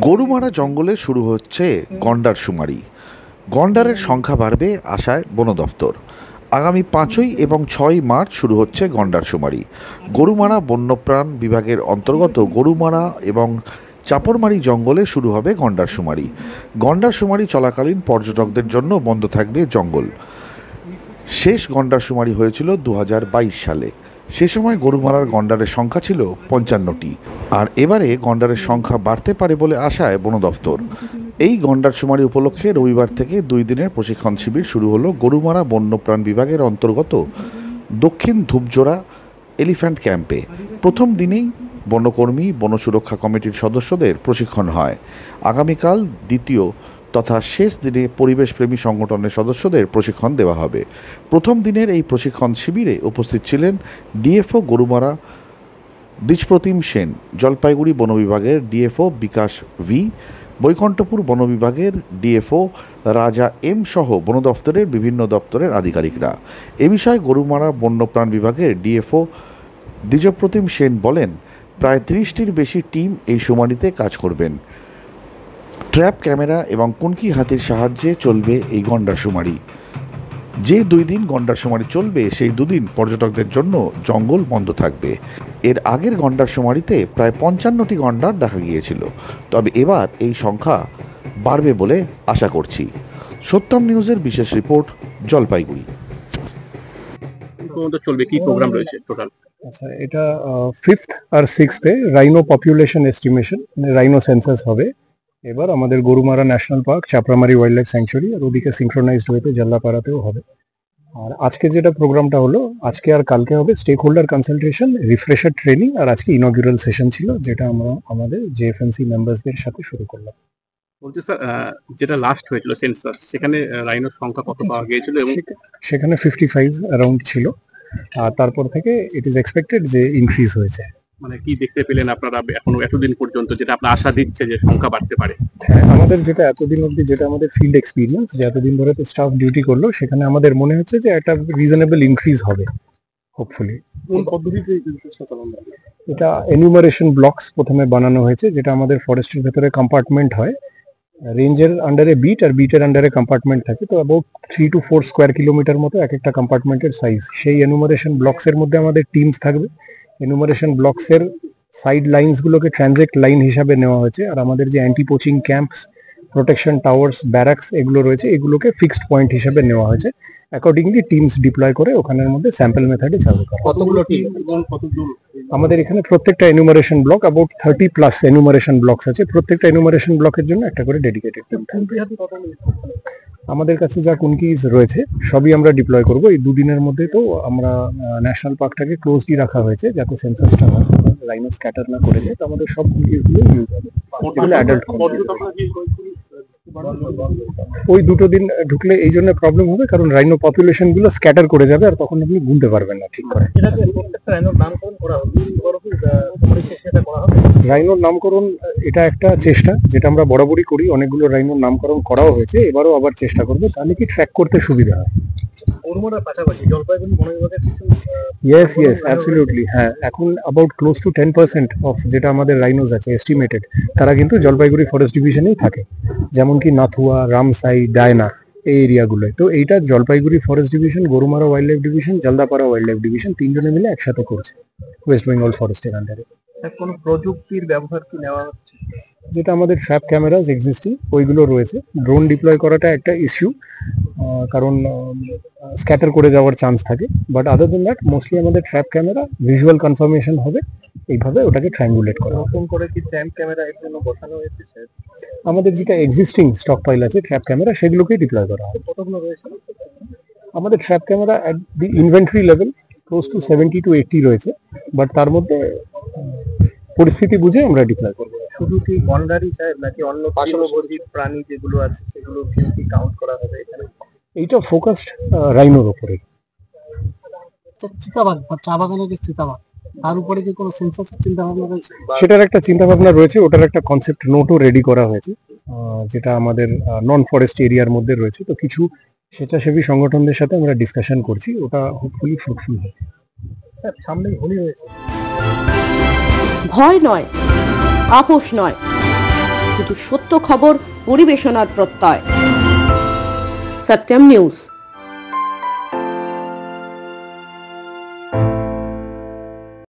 গরুমারা জঙ্গলে শুরু হচ্ছে গন্ডার শুমারি। গন্ডারের সংখ্যা বাড়বে আশায় বন দফতর। আগামী 5ই এবং 6ই মার্চ শুরু হচ্ছে গন্ডার শুমারি। গরুমারা বন্যপ্রাণ বিভাগের অন্তর্গত গরুমারা এবং চাপড়মারি জঙ্গলে শুরু হবে গন্ডার শুমারি। গন্ডার শুমারি চলাকালীন পর্যটকদের জন্য বন্ধ থাকবে জঙ্গল। শেষ গন্ডার শুমারি হয়েছিল 2022 সালে। সে সময় গরুমারার গন্ডারের সংখ্যা ছিল 55টি। আর এবারে গন্ডারের সংখ্যা বাড়তে পারে বলে আশায় বন দফতর। এই গন্ডার শুমারি উপলক্ষে রবিবার থেকে 2 দিনের প্রশিক্ষণ শিবির শুরু হলো গরুমারা বন্যপ্রাণ বিভাগের অন্তর্গত দক্ষিণ ধূপজোড়া এলিফ্যান্ট ক্যাম্পে। প্রথম দিনেই বনকর্মী বন সুরক্ষা কমিটির সদস্যদের প্রশিক্ষণ হয়। আগামীকাল দ্বিতীয় তথা শেষ দিনে পরিবেশপ্রেমী সংগঠনের সদস্যদের প্রশিক্ষণ দেওয়া হবে। প্রথম দিনের এই প্রশিক্ষণ শিবিরে উপস্থিত ছিলেন ডিএফও গরুমারা দ্বিজপ্রতিম সেন, জলপাইগুড়ি বন বিভাগের ডিএফও বিকাশ ভি, বৈকুণ্ঠপুর বন বিভাগের ডিএফও রাজা এম সহ বন দফতরের বিভিন্ন দপ্তরের আধিকারিকরা। এ বিষয়ে গরুমারা বন্যপ্রাণ বিভাগের ডিএফও দ্বিজপ্রতিম সেন বলেন, প্রায় 30টির বেশি টিম এই শুমারিতে কাজ করবেন। ট্র্যাপ ক্যামেরা এবং কুনকি হাতির সাহায্যে চলবে এই গন্ডার শুমারি। যে 2 দিন গন্ডার শুমারি চলবে সেই 2 দিন পর্যটকদের জন্য জঙ্গল বন্ধ থাকবে। এর আগের গন্ডার শুমারিতে প্রায় 55টি গন্ডার দেখা গিয়েছিল, তবে এবার এই সংখ্যা বাড়বে বলে আশা করছি। সত্যম নিউজের বিশেষ রিপোর্ট, জলপাইগুড়ি। চলবে কি প্রোগ্রাম রয়েছে টোটাল? আচ্ছা, এটা 5th আর 6th rhino population estimation, rhino census হবে। এবার আমাদের Gorumara national park, Chapramari wildlife sanctuary আর ওদিকে সিনক্রোনাইজড হতে জল্লাপাড়াতেও হবে। আর আজকে যেটা প্রোগ্রামটা হলো, আজকে আর কালকে হবে stakeholder consultation, refresher training, আর আজকে ইনঅগ্রাল সেশন ছিল, যেটা আমরা আমাদের জেএফএমসি মেম্বারসদের সাথে শুরু করলাম। বলছি স্যার, যেটা লাস্ট হয়েছিল সেন্সাস, সেখানে রাইনোর সংখ্যা কত পাওয়া গিয়েছিল? এবং সেখানে 55 অ্যারাউন্ড ছিল, আর তারপর থেকে ইট ইজ এক্সপেক্টেড যে ইনক্রিজ হয়েছে। মানে কি দেখতে পেলেন আপনারা এখনো এতদিন পর্যন্ত, যেটা আপনার আশা দিচ্ছে যে সংখ্যা বাড়তে পারে? হ্যাঁ, আমাদের যেটা এতদিন অবধি, যেটা আমাদের ফিল্ড এক্সপিরিয়েন্স, যে এতদিন ধরে তো স্টাফ ডিউটি করলো, সেখানে আমাদের মনে হচ্ছে যে একটা রিজনেবল ইনক্রিজ হবে হোপফুলি। কোন পদ্ধতিতে এই চেষ্টা চালানো? এটা এনুমারেশন ব্লকস প্রথমে বানানো হয়েছে, যেটা আমাদের ফরেস্টের ভেতরে কম্পার্টমেন্ট হয়। রেঞ্জের আন্ডারে বিট আর বিটের আন্ডারে কম্পার্টমেন্ট থাকে, তো অ্যাবাউট 3 to 4 স্কোয়ার কিলোমিটার মতো এক একটা কম্পার্টমেন্টের সাইজ। সেই এনুমারেশন ব্লকসের মধ্যে আমাদের টিমস থাকবে। এনুমারেশন ব্লকসের সাইড লাইনস গুলোকে ট্রানজেক্ট লাইন হিসাবে নেওয়া হয়েছে, আর আমাদের যে anti poaching camps, protection towers, barracks এগুলো রয়েছে, এগুলোকে ফিক্সড পয়েন্ট হিসাবে নেওয়া হয়েছে। অ্যাকর্ডিংলি টিমস ডিপ্লয় করে ওখানের মধ্যে স্যাম্পল মেথডে চালু করা। কতগুলো টিম এবং কতজন? আমাদের এখানে প্রত্যেকটা enumeration block, about 30+ enumeration blocks আছে। প্রত্যেকটা এনুমারেশন ব্লকের জন্য একটা করে ডেডিকেটেড টিম থাকবে। আমাদের কাছে যা কুনকিজ রয়েছে সবই আমরা ডিপ্লয় করব এই 2 দিনের মধ্যে। তো আমরা ন্যাশনাল পার্কটাকে ক্লোজলি রাখা হয়েছে, যাতে সেন্সাসটা রাইনো স্ক্যাটার না করে যায়। তো আমাদের সব কুনকিজগুলো ইউজ হবে, যেগুলো অ্যাডাল্ট কুনকিজ। ওই 2 দিন ঢুকলে এই জন্য প্রবলেম হবে, কারণ রাইনো পপুলেশন গুলো স্ক্যাটার করে যাবে, আর তখন আপনি গুনতে পারবেন না ঠিক করে। রাইনোর নামকরণ এটা একটা চেষ্টা, যেটা আমরা বরাবরই করি। অনেকগুলো রাইনোর নামকরণ করাও হয়েছে, এবারও আবার চেষ্টা করবো, তাহলে কি ট্র্যাক করতে সুবিধা হয়। Yes, absolutely. হ্যাঁ, এখন অ্যাবাউট ক্লোজ টু 10% অফ যেটা আমাদের রাইনোজ আছে এস্টিমেটেড, তারা কিন্তু জলপাইগুড়ি ফরেস্ট ডিভিশনেই থাকে, যেমন কি নাথুয়া, রামসাই, ডায়না এই এরিয়াগুলোয়। তো এইটা Jalpaiguri forest division, Gorumara wild life division, Jaldapara wild life division 3 জনে মিলে একসাথে করছে ওয়েস্ট বেঙ্গল ফরেস্টের আন্ডারে। কোন প্রযুক্তির ব্যবহার কি নেওয়া হচ্ছে? যেটা আমাদের ট্র্যাপ ক্যামেরাস এক্সিস্টিং ওইগুলো রয়েছে। ড্রোন ডিপ্লয় করাটা একটা ইস্যু, কারণ স্ক্যাটার করে যাওয়ার চান্স থাকে। But other than that, mostly আমাদের ট্র্যাপ ক্যামেরা ভিজুয়াল কনফার্মেশন হবে, এইভাবে ওটাকে ট্রায়াঙ্গুলেট করা। নতুন করে কি ট্র্যাপ ক্যামেরা এর জন্য বসানো হয়েছে? আমাদের যেটা এক্সিস্টিং স্টক পাইল আছে ট্র্যাপ ক্যামেরা, সেগুলোকেই ডিপ্লয় করা হবে। কতগুলো রয়েছে আমাদের trap camera at the inventory level close two 70 to 80 রয়েছে, বাট তার মধ্যে পরিস্থিতি বুঝে আমরা ডিপ্লয় করবো। শুধু কি গন্ডারই সাহেব, নাকি অন্য পার্শ্ববর্তী প্রাণী যেগুলো আছে সেগুলো কি কাউন্ট করা হবে এখানে? এইটা ফোকাসড রাইনোর উপরে। চিতাবাঘ বা চা বাগানের যে চিতাবাঘ, তার উপরে কি কোনো সেন্সাসের চিন্তা ভাবনা রয়েছে? সেটার একটা চিন্তা ভাবনা রয়েছে, ওটার একটা কনসেপ্ট নোটও রেডি করা হয়েছে, যেটা আমাদের নন ফরেস্ট এরিয়ার মধ্যে রয়েছে। তো কিছু স্বেচ্ছাসেবী সংগঠনদের সাথে আমরা ডিসকাশন করছি, ওটা হোপফুলি ফ্রুটফুল হবে। সামনেই হোলি হয়েছে। ভয় নয়, আপোষ নয়, শুধু সত্য খবর পরিবেশনার প্রত্যয়। সত্যম নিউজ।